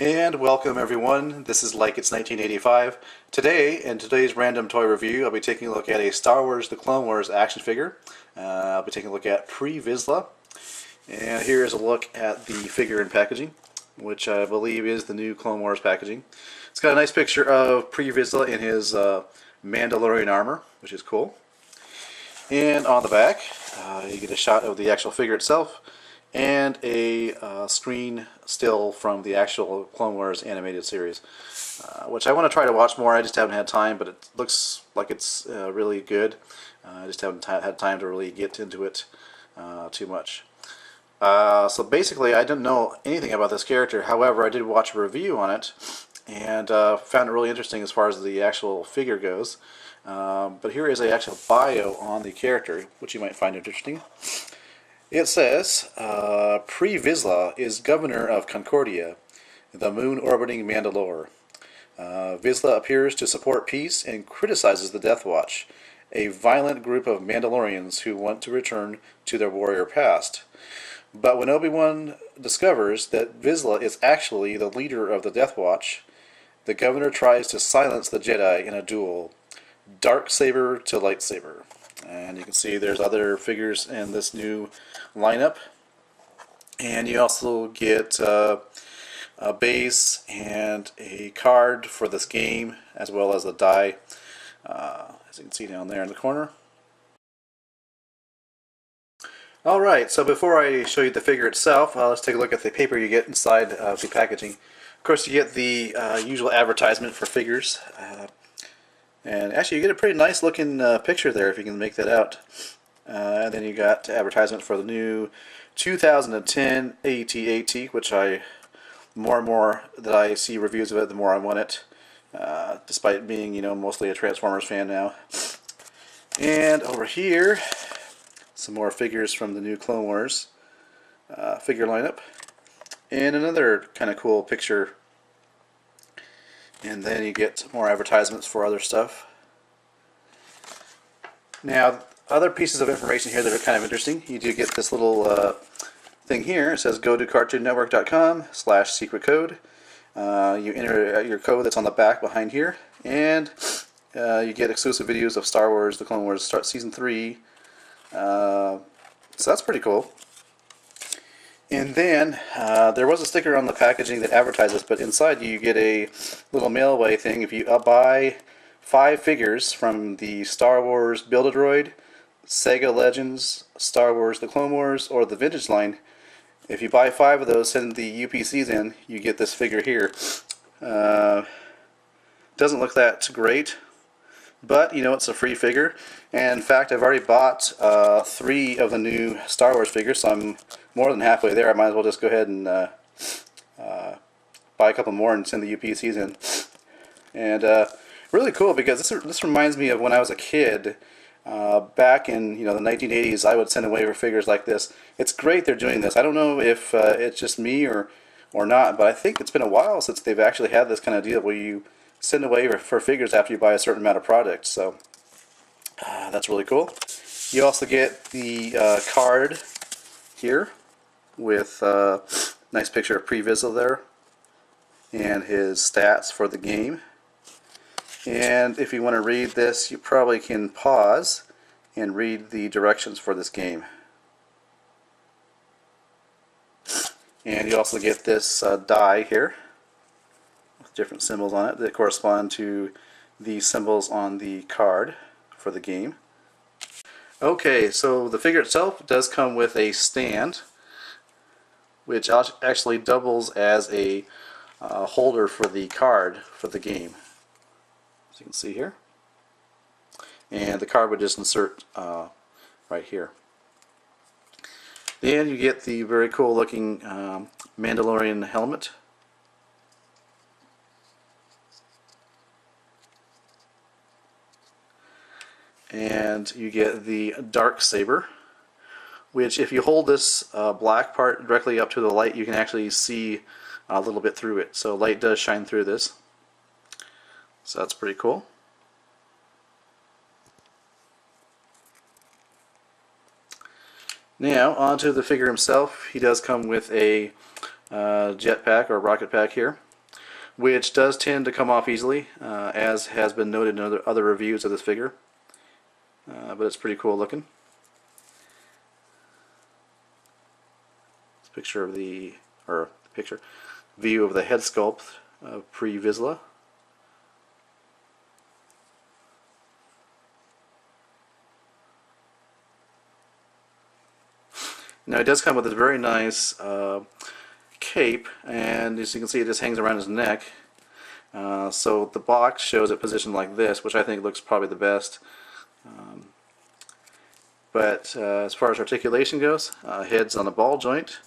And welcome everyone, this is Like It's 1985. Today, in today's random toy review, I'll be taking a look at a Star Wars The Clone Wars action figure. I'll be taking a look at Pre Vizsla. And here is a look at the figure and packaging, which I believe is the new Clone Wars packaging. It's got a nice picture of Pre Vizsla in his Mandalorian armor, which is cool. And on the back, you get a shot of the actual figure itself, and a screen still from the actual Clone Wars animated series, which I want to try to watch more. I just haven't had time, but it looks like it's really good. I just haven't had time to really get into it too much. So basically, I didn't know anything about this character. However, I did watch a review on it, and found it really interesting as far as the actual figure goes. But here is an actual bio on the character, which you might find interesting. It says, Pre Vizsla is governor of Concordia, the moon-orbiting Mandalore. Vizsla appears to support peace and criticizes the Death Watch, a violent group of Mandalorians who want to return to their warrior past. But when Obi-Wan discovers that Vizsla is actually the leader of the Death Watch, the governor tries to silence the Jedi in a duel, dark saber to lightsaber. And you can see there's other figures in this new lineup. And you also get a base and a card for this game, as well as a die, as you can see down there in the corner. Alright, so before I show you the figure itself, let's take a look at the paper you get inside of the packaging. Of course, you get the usual advertisement for figures. And actually, you get a pretty nice looking picture there if you can make that out. And then you got advertisement for the new 2010 AT-AT, which more and more that I see reviews of it, the more I want it. Despite being, mostly a Transformers fan now. And over here, some more figures from the new Clone Wars figure lineup. And another kind of cool picture. And then you get more advertisements for other stuff. Now, other pieces of information here that are kind of interesting. You do get this little thing here. It says go to cartoonnetwork.com/secret code. You enter your code that's on the back behind here. And you get exclusive videos of Star Wars, The Clone Wars, start Season 3. So that's pretty cool. And then there was a sticker on the packaging that advertises, but inside you get a little mailway thing. If you buy 5 figures from the Star Wars Build-A-Droid, Sega Legends, Star Wars The Clone Wars, or the Vintage line, if you buy 5 of those, send the UPCs in, you get this figure here. Doesn't look that great, but it's a free figure. And in fact, I've already bought 3 of the new Star Wars figures, so I'm more than halfway there. I might as well just go ahead and buy a couple more and send the UPCs in. And really cool, because this reminds me of when I was a kid. Back in the 1980s, I would send away for figures like this. It's great they're doing this. I don't know if it's just me or not, but I think it's been a while since they've actually had this kind of deal where you send away for figures after you buy a certain amount of product. So that's really cool. You also get the card here with a nice picture of Pre Vizsla there and his stats for the game. And if you want to read this, you probably can pause and read the directions for this game. And you also get this die here with different symbols on it that correspond to the symbols on the card for the game. Okay, so the figure itself does come with a stand, which actually doubles as a holder for the card for the game, as you can see here. And the card would just insert right here. Then you get the very cool looking Mandalorian helmet. And you get the dark saber, which if you hold this black part directly up to the light, you can actually see a little bit through it. So light does shine through this. So that's pretty cool. Now onto the figure himself. He does come with a jetpack or rocket pack here. which does tend to come off easily, as has been noted in other reviews of this figure. But it's pretty cool looking. It's a picture of the, or picture, view of the head sculpt of Pre Vizsla. Now it does come with a very nice cape, and as you can see it just hangs around his neck. So the box shows it positioned like this, which I think looks probably the best. But as far as articulation goes, head's on a ball joint,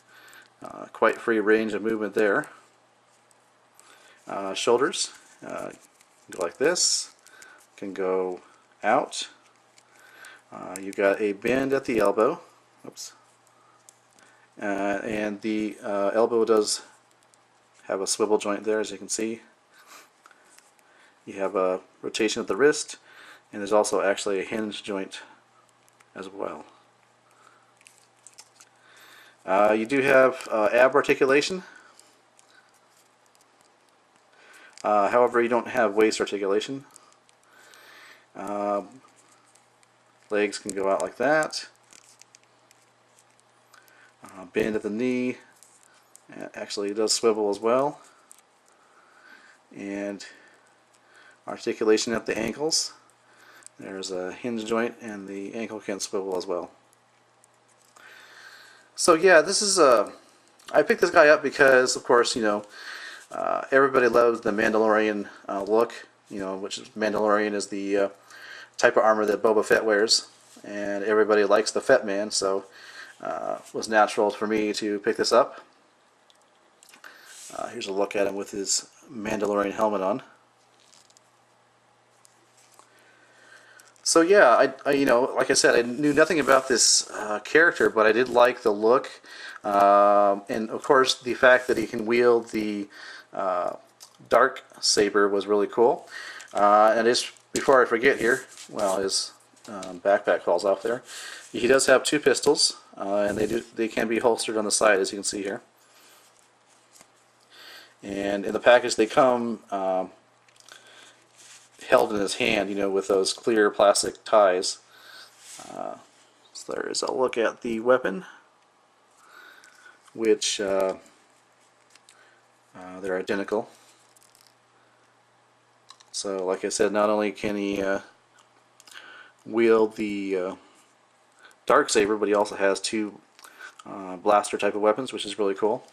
quite free range of movement there. Shoulders go like this, can go out. You've got a bend at the elbow. Oops. And the elbow does have a swivel joint there, as you can see. You have a rotation of the wrist, and there's also actually a hinge joint as well. You do have ab articulation. However, you don't have waist articulation. Legs can go out like that. Bend at the knee. Actually, it does swivel as well. And articulation at the ankles. There's a hinge joint, and the ankle can swivel as well. So yeah, this is I picked this guy up because, of course, you know, everybody loves the Mandalorian look. You know, which is Mandalorian is the type of armor that Boba Fett wears, and everybody likes the Fett Man. So it was natural for me to pick this up. Here's a look at him with his Mandalorian helmet on. So yeah, I you know, like I said, I knew nothing about this character, but I did like the look, and of course the fact that he can wield the dark saber was really cool. And just before I forget here, well, his backpack falls off there. He does have two pistols, and they can be holstered on the side, as you can see here. And in the package they come held in his hand, you know, with those clear plastic ties. So there is a look at the weapon, which they're identical. So like I said, not only can he wield the dark saber, but he also has two blaster type of weapons, which is really cool.